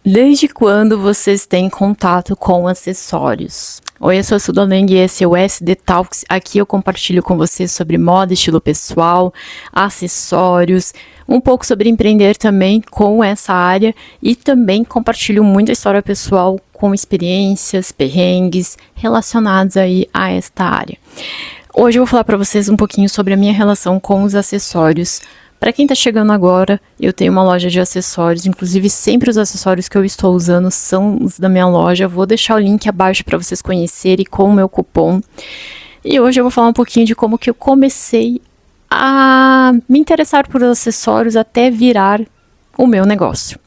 Desde quando vocês têm contato com acessórios? Oi, eu sou a Sudoleng e esse é o SD Talks. Aqui eu compartilho com vocês sobre moda, estilo pessoal, acessórios, um pouco sobre empreender também com essa área e também compartilho muita história pessoal com experiências, perrengues relacionados aí a esta área. Hoje eu vou falar para vocês um pouquinho sobre a minha relação com os acessórios. Para quem está chegando agora, eu tenho uma loja de acessórios, inclusive sempre os acessórios que eu estou usando são os da minha loja. Vou deixar o link abaixo para vocês conhecerem com o meu cupom. E hoje eu vou falar um pouquinho de como que eu comecei a me interessar por acessórios até virar o meu negócio.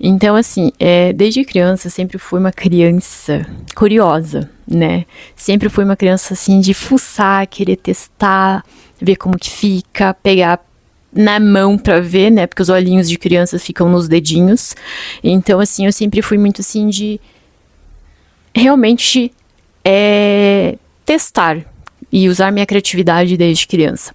Então, assim, desde criança, sempre fui uma criança curiosa, né? Sempre fui uma criança, assim, de fuçar, querer testar, ver como que fica, pegar na mão pra ver, né, porque os olhinhos de criança ficam nos dedinhos, então assim, eu sempre fui muito assim de realmente testar e usar minha criatividade desde criança.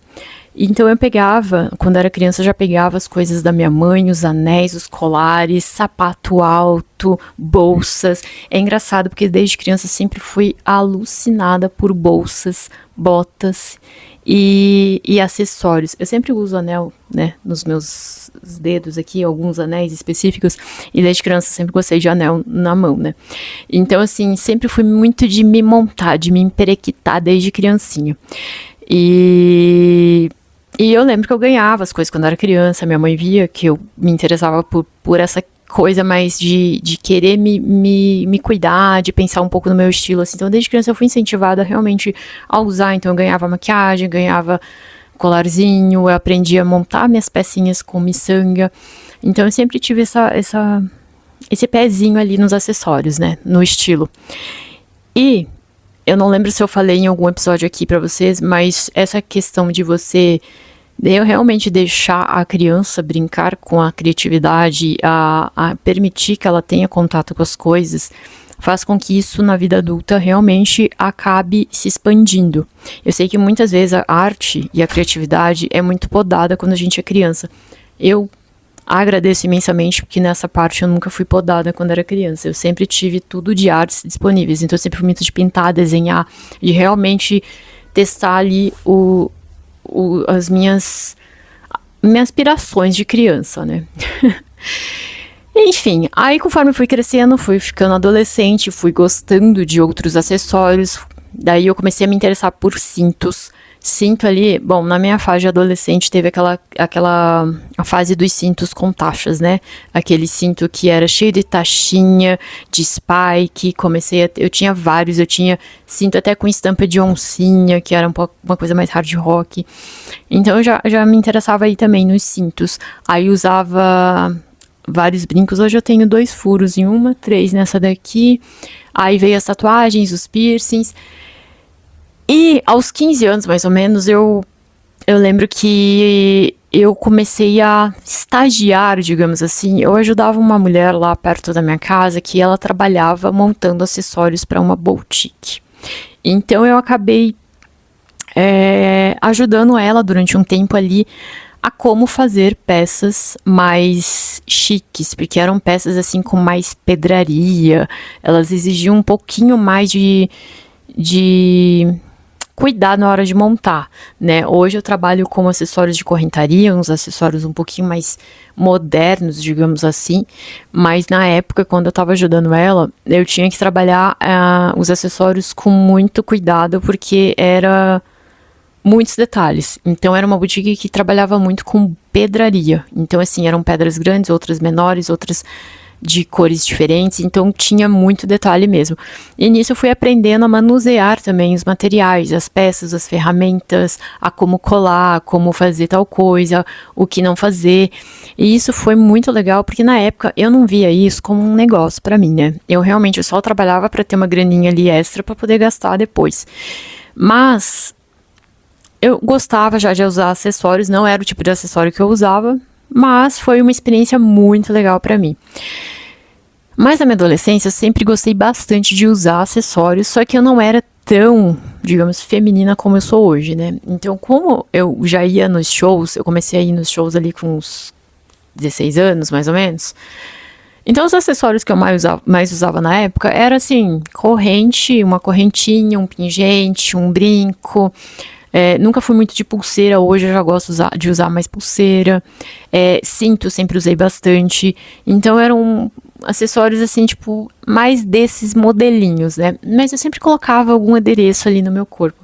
Então eu pegava, quando era criança, eu já pegava as coisas da minha mãe, os anéis, os colares, sapato alto, bolsas. É engraçado porque desde criança eu sempre fui alucinada por bolsas, botas e acessórios. Eu sempre uso anel, né, nos meus dedos aqui, alguns anéis específicos, e desde criança eu sempre gostei de anel na mão, né. Então assim, sempre fui muito de me montar, de me emperequitar desde criancinha. E eu lembro que eu ganhava as coisas quando eu era criança, minha mãe via que eu me interessava por essa coisa mais de querer me cuidar, de pensar um pouco no meu estilo, assim. Então, desde criança eu fui incentivada realmente a usar, então eu ganhava maquiagem, ganhava colarzinho, eu aprendi a montar minhas pecinhas com miçanga. Então, eu sempre tive esse pezinho ali nos acessórios, né, no estilo. E eu não lembro se eu falei em algum episódio aqui pra vocês, mas essa questão de eu realmente deixar a criança brincar com a criatividade, a permitir que ela tenha contato com as coisas, faz com que isso na vida adulta realmente acabe se expandindo. Eu sei que muitas vezes a arte e a criatividade é muito podada quando a gente é criança. Eu agradeço imensamente porque nessa parte eu nunca fui podada quando era criança. Eu sempre tive tudo de artes disponíveis. Então eu sempre fui muito de pintar, desenhar, de realmente testar ali as minhas aspirações de criança, né? Enfim, aí conforme eu fui crescendo, fui ficando adolescente, fui gostando de outros acessórios. Daí eu comecei a me interessar por cintos. Cinto ali, bom, na minha fase de adolescente teve a fase dos cintos com taxas, né? Aquele cinto que era cheio de taxinha, de spike, eu tinha vários, eu tinha cinto até com estampa de oncinha, que era uma coisa mais hard rock. Então eu já me interessava aí também nos cintos. Aí usava vários brincos, hoje eu tenho 2 furos em uma, 3 nessa daqui. Aí veio as tatuagens, os piercings. E aos 15 anos, mais ou menos, eu lembro que eu comecei a estagiar, digamos assim. Eu ajudava uma mulher lá perto da minha casa que ela trabalhava montando acessórios para uma boutique. Então eu acabei ajudando ela durante um tempo ali a como fazer peças mais chiques, porque eram peças assim com mais pedraria, elas exigiam um pouquinho mais de cuidar na hora de montar, né? Hoje eu trabalho com acessórios de correntaria, uns acessórios um pouquinho mais modernos, digamos assim, mas na época, quando eu tava ajudando ela, eu tinha que trabalhar os acessórios com muito cuidado, porque era muitos detalhes. Então era uma boutique que trabalhava muito com pedraria. Então assim, eram pedras grandes, outras menores, outras de cores diferentes, então tinha muito detalhe mesmo. E nisso eu fui aprendendo a manusear também os materiais, as peças, as ferramentas, a como colar, como fazer tal coisa, o que não fazer. E isso foi muito legal, porque na época eu não via isso como um negócio pra mim, né? Eu só trabalhava pra ter uma graninha ali extra pra poder gastar depois. Mas eu gostava já de usar acessórios, não era o tipo de acessório que eu usava, mas foi uma experiência muito legal pra mim. Mas na minha adolescência eu sempre gostei bastante de usar acessórios, só que eu não era tão, digamos, feminina como eu sou hoje, né? Então, como eu já ia nos shows, eu comecei a ir nos shows ali com uns 16 anos, mais ou menos, Então, os acessórios que eu mais usava na época era assim, corrente, uma correntinha, um pingente, um brinco. Nunca fui muito de pulseira, hoje eu já gosto de usar mais pulseira. Cinto, sempre usei bastante. Então, eram acessórios assim, tipo, mais desses modelinhos, né? Mas eu sempre colocava algum adereço ali no meu corpo.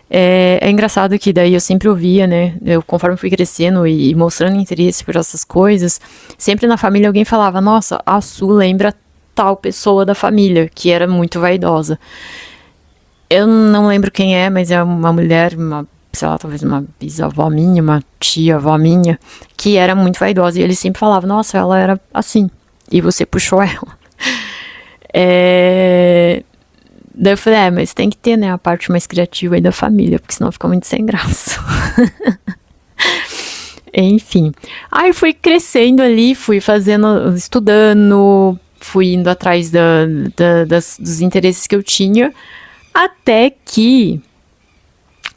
É engraçado que daí eu sempre ouvia, né? Conforme fui crescendo e mostrando interesse por essas coisas, sempre na família alguém falava: Nossa, a Su lembra tal pessoa da família, que era muito vaidosa. Eu não lembro quem é, mas é uma mulher, sei lá, talvez uma bisavó minha, uma tia-avó minha, que era muito vaidosa. E ele sempre falava: Nossa, ela era assim. E você puxou ela. Daí eu falei, mas tem que ter, né, a parte mais criativa aí da família, porque senão fica muito sem graça. Enfim. Aí fui crescendo ali, fui fazendo, estudando, fui indo atrás dos interesses que eu tinha, até que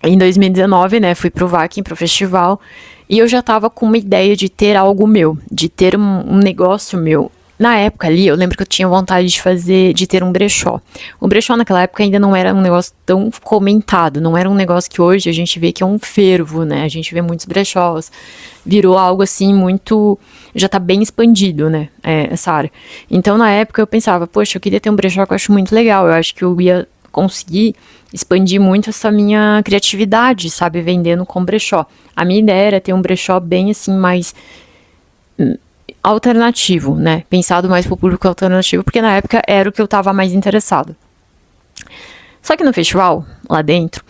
em 2019, né, fui pro Vakin, pro festival, e eu já tava com uma ideia de ter algo meu, de ter um negócio meu. Na época ali, eu lembro que eu tinha vontade de ter um brechó. O brechó naquela época ainda não era um negócio tão comentado, não era um negócio que hoje a gente vê que é um fervo, né? A gente vê muitos brechós. Virou algo assim muito... já tá bem expandido, né? Essa área. Então, na época, eu pensava, poxa, eu queria ter um brechó que eu acho muito legal. Eu acho que eu ia conseguir expandir muito essa minha criatividade, sabe? Vendendo com brechó. A minha ideia era ter um brechó bem assim, mais... alternativo, né? Pensado mais pro público alternativo, porque na época era o que eu tava mais interessado. Só que no festival, lá dentro,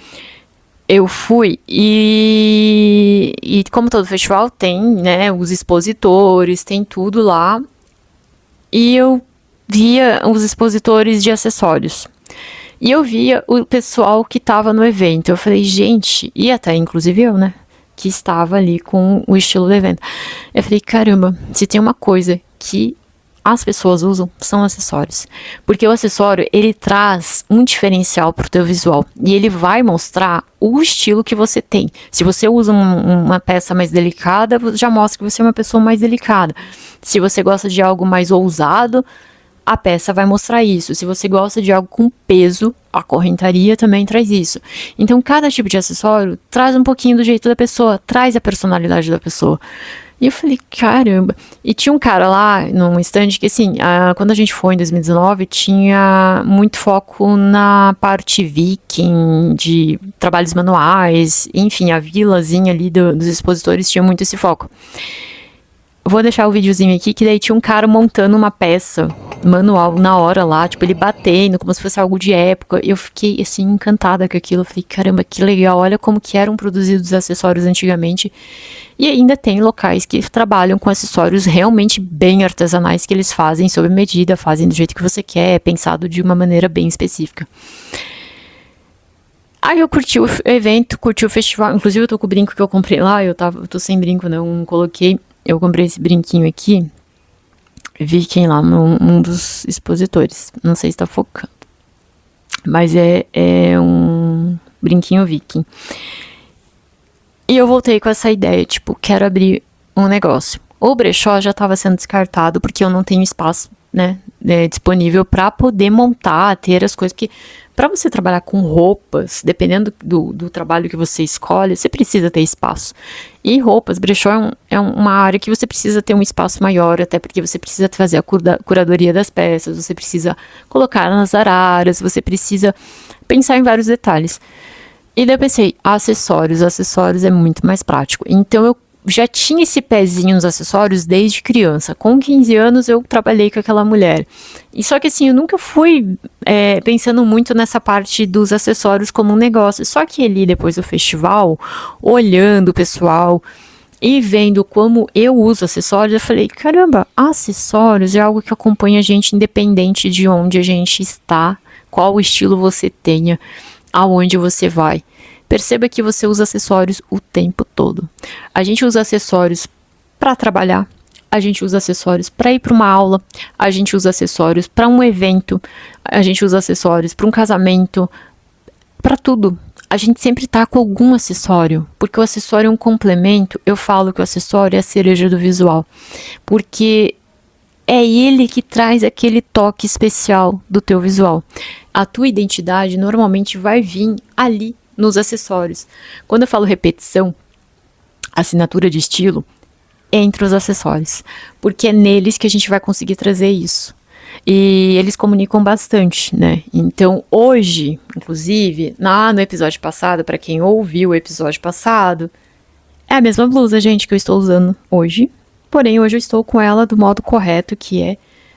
eu fui e como todo festival tem, né, os expositores, tem tudo lá. E eu via os expositores de acessórios. E eu via o pessoal que tava no evento. Eu falei, gente, e até inclusive eu, né? Que estava ali com o estilo do evento. Eu falei, caramba, se tem uma coisa que as pessoas usam, são acessórios. Porque o acessório, ele traz um diferencial pro teu visual. E ele vai mostrar o estilo que você tem. Se você usa uma peça mais delicada, já mostra que você é uma pessoa mais delicada. Se você gosta de algo mais ousado, a peça vai mostrar isso. Se você gosta de algo com peso, a correntaria também traz isso. Então, cada tipo de acessório traz um pouquinho do jeito da pessoa, traz a personalidade da pessoa. E eu falei, caramba. E tinha um cara lá, num stand, que assim, quando a gente foi em 2019, tinha muito foco na parte viking, de trabalhos manuais, enfim, a vilazinha ali dos expositores tinha muito esse foco. Vou deixar o videozinho aqui, que daí tinha um cara montando uma peça manual na hora lá, tipo, ele batendo, como se fosse algo de época. Eu fiquei, assim, encantada com aquilo. Eu falei, caramba, que legal, olha como que eram produzidos os acessórios antigamente. E ainda tem locais que trabalham com acessórios realmente bem artesanais, que eles fazem sob medida, fazem do jeito que você quer, é pensado de uma maneira bem específica. Aí eu curti o evento, curti o festival, inclusive eu tô com o brinco que eu comprei lá, eu tô sem brinco, não coloquei. Eu comprei esse brinquinho aqui, vi quem lá, um dos expositores, não sei se tá focando, mas é um brinquinho viking. E eu voltei com essa ideia, tipo, quero abrir um negócio. O brechó já estava sendo descartado, porque eu não tenho espaço, né, disponível para poder montar, ter as coisas, porque para você trabalhar com roupas, dependendo do trabalho que você escolhe, você precisa ter espaço. E roupas, brechó é uma área que você precisa ter um espaço maior, até porque você precisa fazer a curadoria das peças, você precisa colocar nas araras, você precisa pensar em vários detalhes. E daí eu pensei, acessórios é muito mais prático. Então eu já tinha esse pezinho nos acessórios desde criança. Com 15 anos eu trabalhei com aquela mulher. E só que assim, eu nunca fui pensando muito nessa parte dos acessórios como um negócio. Só que ali, depois do festival, olhando o pessoal e vendo como eu uso acessórios, eu falei, caramba, acessórios é algo que acompanha a gente independente de onde a gente está, qual estilo você tenha, aonde você vai. Perceba que você usa acessórios o tempo todo. A gente usa acessórios para trabalhar, a gente usa acessórios para ir para uma aula, a gente usa acessórios para um evento, a gente usa acessórios para um casamento, para tudo. A gente sempre tá com algum acessório, porque o acessório é um complemento. Eu falo que o acessório é a cereja do visual, porque é ele que traz aquele toque especial do teu visual. A tua identidade normalmente vai vir ali nos acessórios. Quando eu falo repetição, assinatura de estilo, é entre os acessórios, porque é neles que a gente vai conseguir trazer isso. E eles comunicam bastante, né? Então, hoje, inclusive, no episódio passado, para quem ouviu o episódio passado, é a mesma blusa, gente, que eu estou usando hoje. Porém, hoje eu estou com ela do modo correto, que é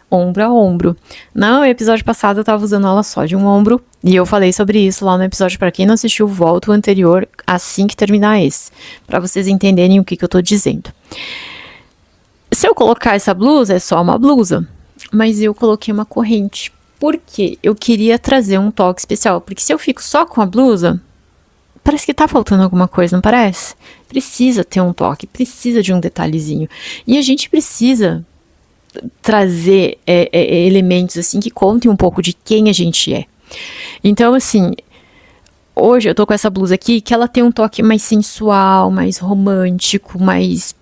ombro a ombro. No episódio passado, eu tava usando ela só de um ombro. E eu falei sobre isso lá no episódio. Para quem não assistiu, volta o anterior assim que terminar esse. Para vocês entenderem o que eu tô dizendo. Se eu colocar essa blusa, é só uma blusa. Mas eu coloquei uma corrente. Por quê? Eu queria trazer um toque especial. Porque se eu fico só com a blusa, parece que tá faltando alguma coisa, não parece? Precisa ter um toque, precisa de um detalhezinho. E a gente precisa trazer elementos assim que contem um pouco de quem a gente é. Então, assim, hoje eu tô com essa blusa aqui que ela tem um toque mais sensual, mais romântico, mais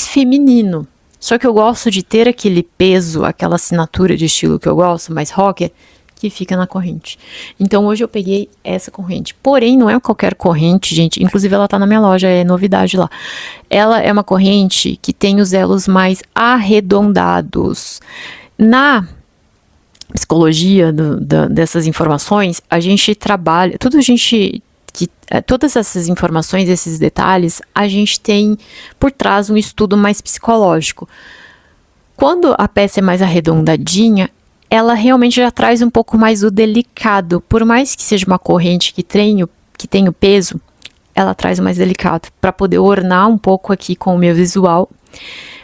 feminino. Só que eu gosto de ter aquele peso, aquela assinatura de estilo que eu gosto, mais rocker, que fica na corrente. Então hoje eu peguei essa corrente. Porém, não é qualquer corrente, gente. Inclusive ela tá na minha loja, é novidade lá. Ela é uma corrente que tem os elos mais arredondados. Na psicologia dessas informações, a gente trabalha... todas essas informações, esses detalhes, a gente tem por trás um estudo mais psicológico. Quando a peça é mais arredondadinha, ela realmente já traz um pouco mais o delicado. Por mais que seja uma corrente que tenha o peso, ela traz o mais delicado, para poder ornar um pouco aqui com o meu visual,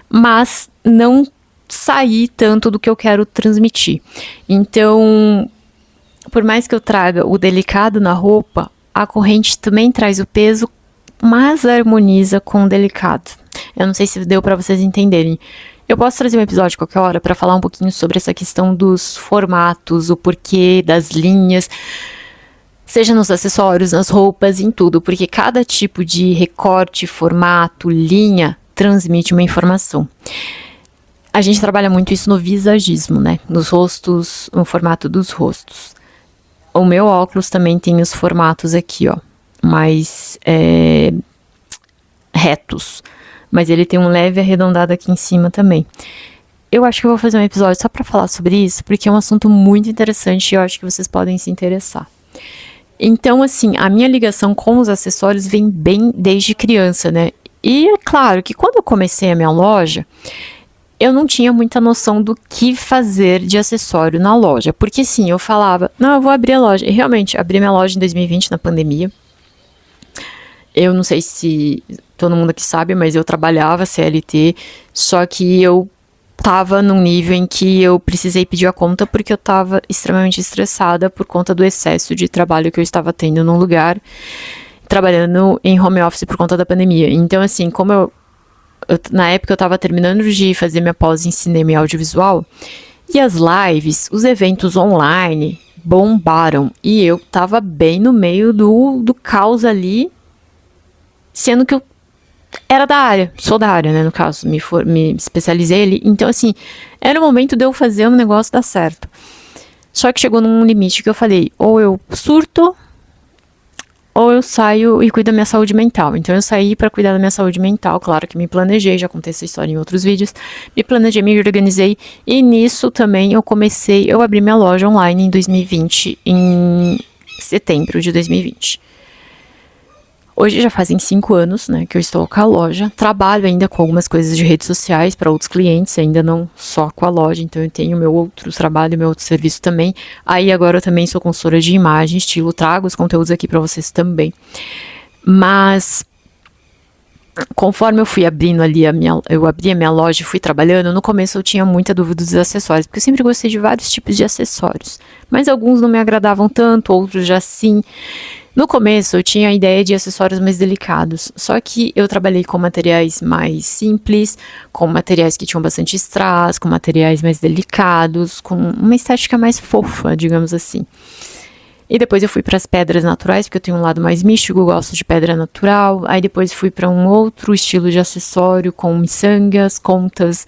mas não sair tanto do que eu quero transmitir. Então, por mais que eu traga o delicado na roupa, a corrente também traz o peso, mas harmoniza com o delicado. Eu não sei se deu para vocês entenderem. Eu posso trazer um episódio qualquer hora para falar um pouquinho sobre essa questão dos formatos, o porquê das linhas, seja nos acessórios, nas roupas, em tudo, porque cada tipo de recorte, formato, linha transmite uma informação. A gente trabalha muito isso no visagismo, né? Nos rostos, no formato dos rostos. O meu óculos também tem os formatos aqui, ó, mais retos. Mas ele tem um leve arredondado aqui em cima também. Eu acho que eu vou fazer um episódio só pra falar sobre isso, porque é um assunto muito interessante e eu acho que vocês podem se interessar. Então, assim, a minha ligação com os acessórios vem bem desde criança, né? E é claro que quando eu comecei a minha loja, eu não tinha muita noção do que fazer de acessório na loja. Porque sim, eu falava, não, eu vou abrir a loja. E realmente, abri minha loja em 2020, na pandemia. Eu não sei se todo mundo aqui sabe, mas eu trabalhava CLT, só que eu tava num nível em que eu precisei pedir a conta porque eu tava extremamente estressada por conta do excesso de trabalho que eu estava tendo num lugar, trabalhando em home office por conta da pandemia. Então, assim, como eu na época eu tava terminando de fazer minha pós em cinema e audiovisual, e as lives, os eventos online bombaram, e eu tava bem no meio do caos ali, sendo que eu era da área, sou da área, né, no caso, me especializei ali. Então, assim, era o momento de eu fazer um negócio dar certo. Só que chegou num limite que eu falei, ou eu surto, ou eu saio e cuido da minha saúde mental. Então, eu saí para cuidar da minha saúde mental, claro que me planejei, já contei essa história em outros vídeos, me planejei, me organizei, e nisso também eu abri minha loja online em 2020, em setembro de 2020. Hoje já fazem 5 anos, né, que eu estou com a loja. Trabalho ainda com algumas coisas de redes sociais para outros clientes, ainda não só com a loja. Então eu tenho meu outro trabalho, meu outro serviço também. Aí agora eu também sou consultora de imagem, estilo, trago os conteúdos aqui para vocês também. Mas conforme eu fui abrindo ali eu abri a minha loja e fui trabalhando, no começo eu tinha muita dúvida dos acessórios, porque eu sempre gostei de vários tipos de acessórios. Mas alguns não me agradavam tanto, outros já sim. No começo, eu tinha a ideia de acessórios mais delicados, só que eu trabalhei com materiais mais simples, com materiais que tinham bastante strass, com materiais mais delicados, com uma estética mais fofa, digamos assim. E depois eu fui para as pedras naturais, porque eu tenho um lado mais místico, eu gosto de pedra natural. Aí depois fui para um outro estilo de acessório, com miçangas, contas,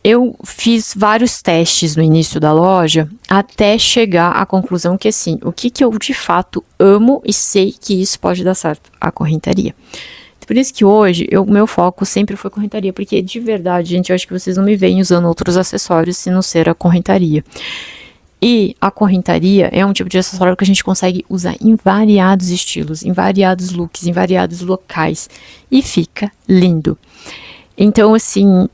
Eu fiz vários testes no início da loja até chegar à conclusão que, assim, o que eu de fato amo e sei que isso pode dar certo? A correntaria. Por isso que hoje, o meu foco sempre foi correntaria, porque de verdade, gente, eu acho que vocês não me veem usando outros acessórios se não ser a correntaria. E a correntaria é um tipo de acessório que a gente consegue usar em variados estilos, em variados looks, em variados locais, e fica lindo. Então, assim,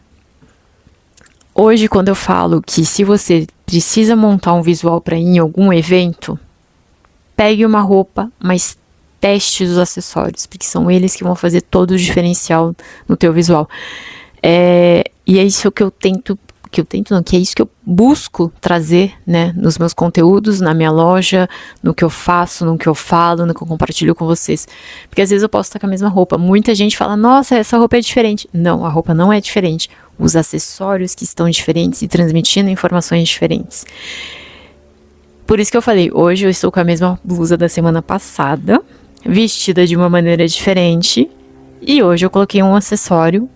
hoje, quando eu falo que se você precisa montar um visual para ir em algum evento, pegue uma roupa, mas teste os acessórios, porque são eles que vão fazer todo o diferencial no teu visual. E é isso que é isso que eu busco trazer, né, nos meus conteúdos, na minha loja, no que eu faço, no que eu falo, no que eu compartilho com vocês. Porque às vezes eu posso estar com a mesma roupa. Muita gente fala, nossa, essa roupa é diferente. Não, a roupa não é diferente. Os acessórios que estão diferentes e transmitindo informações diferentes. Por isso que eu falei, hoje eu estou com a mesma blusa da semana passada, vestida de uma maneira diferente, e hoje eu coloquei um acessório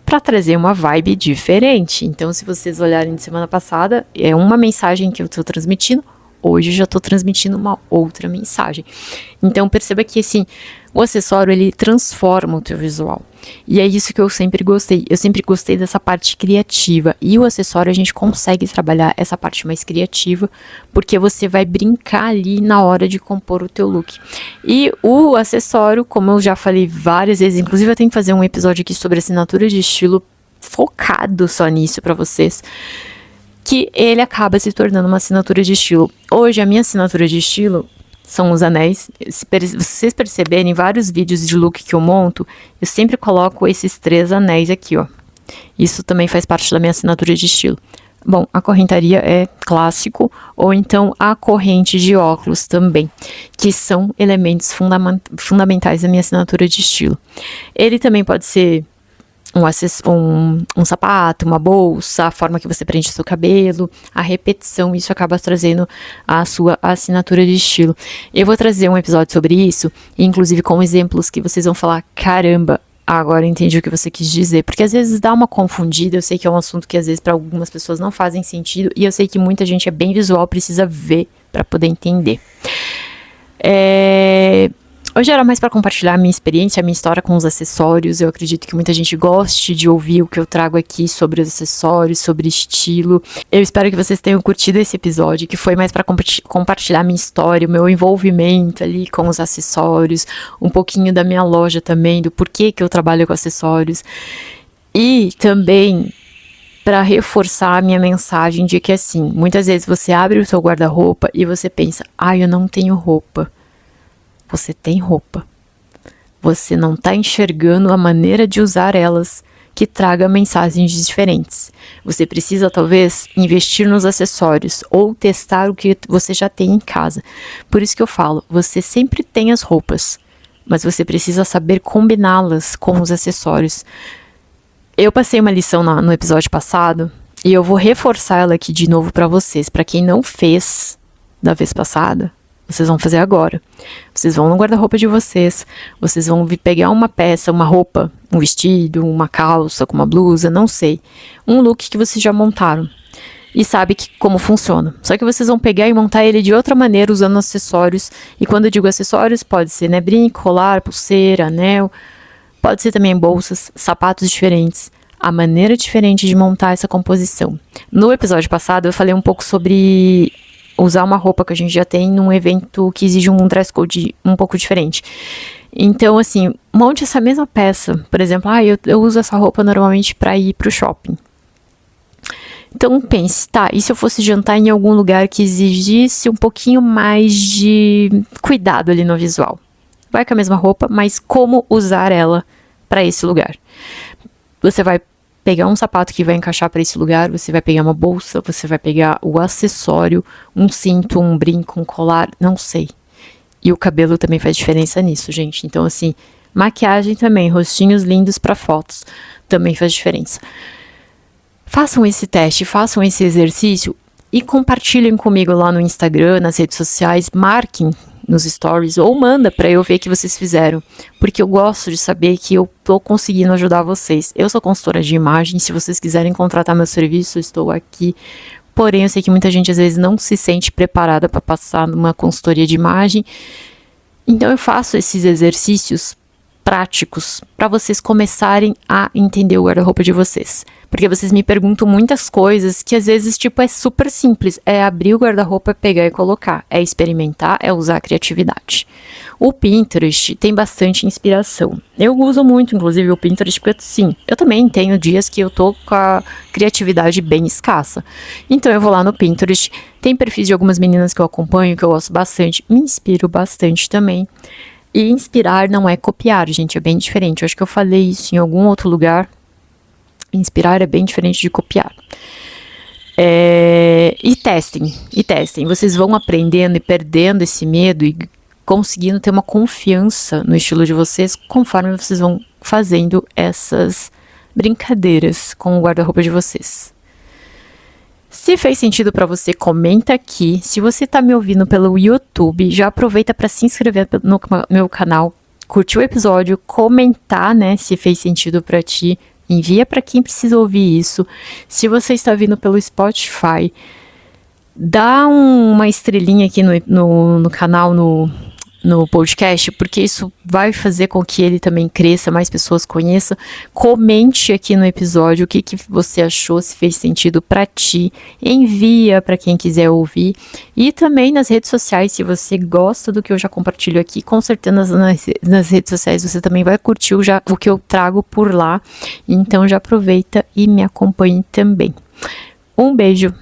para trazer uma vibe diferente. Então, se vocês olharem de semana passada, é uma mensagem que eu estou transmitindo, hoje eu já estou transmitindo uma outra mensagem. Então, perceba que, assim, o acessório, ele transforma o teu visual. E é isso que eu sempre gostei. Eu sempre gostei dessa parte criativa. E o acessório, a gente consegue trabalhar essa parte mais criativa, porque você vai brincar ali na hora de compor o teu look. E o acessório, como eu já falei várias vezes, inclusive eu tenho que fazer um episódio aqui sobre assinatura de estilo focado só nisso pra vocês, que ele acaba se tornando uma assinatura de estilo. Hoje, a minha assinatura de estilo são os anéis. Se vocês perceberem, vários vídeos de look que eu monto, eu sempre coloco esses 3 anéis aqui, ó. Isso também faz parte da minha assinatura de estilo. Bom, a correntaria é clássico, ou então a corrente de óculos também, que são elementos fundamentais da minha assinatura de estilo. Ele também pode ser um sapato, uma bolsa, a forma que você prende o seu cabelo, a repetição, isso acaba trazendo a sua assinatura de estilo. Eu vou trazer um episódio sobre isso, inclusive com exemplos que vocês vão falar, caramba, agora eu entendi o que você quis dizer, porque às vezes dá uma confundida, eu sei que é um assunto que às vezes para algumas pessoas não fazem sentido, e eu sei que muita gente é bem visual, precisa ver para poder entender. Hoje era mais para compartilhar a minha experiência, a minha história com os acessórios. Eu acredito que muita gente goste de ouvir o que eu trago aqui sobre os acessórios, sobre estilo. Eu espero que vocês tenham curtido esse episódio, que foi mais para compartilhar a minha história, o meu envolvimento ali com os acessórios, um pouquinho da minha loja também, do porquê que eu trabalho com acessórios. E também para reforçar a minha mensagem de que, assim, muitas vezes você abre o seu guarda-roupa e você pensa, eu não tenho roupa. Você tem roupa. Você não está enxergando a maneira de usar elas que traga mensagens diferentes. Você precisa, talvez, investir nos acessórios ou testar o que você já tem em casa. Por isso que eu falo, você sempre tem as roupas, mas você precisa saber combiná-las com os acessórios. Eu passei uma lição no episódio passado e eu vou reforçar ela aqui de novo para vocês. Para quem não fez da vez passada, vocês vão fazer agora. Vocês vão no guarda-roupa de vocês, vocês vão pegar uma peça, uma roupa, um vestido, uma calça com uma blusa, não sei. Um look que vocês já montaram e sabe como funciona. Só que vocês vão pegar e montar ele de outra maneira usando acessórios. E quando eu digo acessórios, pode ser, né, brinco, colar, pulseira, anel, pode ser também bolsas, sapatos diferentes. A maneira diferente de montar essa composição. No episódio passado eu falei um pouco sobre usar uma roupa que a gente já tem num evento que exige um dress code um pouco diferente. Então, assim, monte essa mesma peça. Por exemplo, eu uso essa roupa normalmente para ir pro shopping. Então, pense, e se eu fosse jantar em algum lugar que exigisse um pouquinho mais de cuidado ali no visual? Vai com a mesma roupa, mas como usar ela para esse lugar? Você vai pegar um sapato que vai encaixar para esse lugar, você vai pegar uma bolsa, você vai pegar o acessório, um cinto, um brinco, um colar, não sei. E o cabelo também faz diferença nisso, gente. Então, assim, maquiagem também, rostinhos lindos para fotos, também faz diferença. Façam esse teste, façam esse exercício e compartilhem comigo lá no Instagram, nas redes sociais, marquem nos stories, ou manda pra eu ver que vocês fizeram, porque eu gosto de saber que eu tô conseguindo ajudar vocês. Eu sou consultora de imagem, se vocês quiserem contratar meu serviço, eu estou aqui. Porém, eu sei que muita gente às vezes não se sente preparada para passar numa consultoria de imagem. Então eu faço esses exercícios práticos para vocês começarem a entender o guarda-roupa de vocês. Porque vocês me perguntam muitas coisas que às vezes, tipo, é super simples. É abrir o guarda-roupa, pegar e colocar. É experimentar, é usar a criatividade. O Pinterest tem bastante inspiração. Eu uso muito, inclusive, o Pinterest, porque sim, eu também tenho dias que eu tô com a criatividade bem escassa. Então eu vou lá no Pinterest, tem perfis de algumas meninas que eu acompanho, que eu gosto bastante, me inspiro bastante também. E inspirar não é copiar, gente, é bem diferente. Eu acho que eu falei isso em algum outro lugar. Inspirar é bem diferente de copiar. E testem. Vocês vão aprendendo e perdendo esse medo e conseguindo ter uma confiança no estilo de vocês conforme vocês vão fazendo essas brincadeiras com o guarda-roupa de vocês. Se fez sentido para você, comenta aqui. Se você tá me ouvindo pelo YouTube, já aproveita para se inscrever no meu canal, curtir o episódio, comentar, né, se fez sentido para ti. Envia para quem precisa ouvir isso. Se você está vindo pelo Spotify, dá uma estrelinha aqui no canal, no podcast, porque isso vai fazer com que ele também cresça, mais pessoas conheçam. Comente aqui no episódio o que você achou, se fez sentido para ti. Envia para quem quiser ouvir. E também nas redes sociais, se você gosta do que eu já compartilho aqui, com certeza nas redes sociais você também vai curtir o que eu trago por lá. Então já aproveita e me acompanhe também. Um beijo!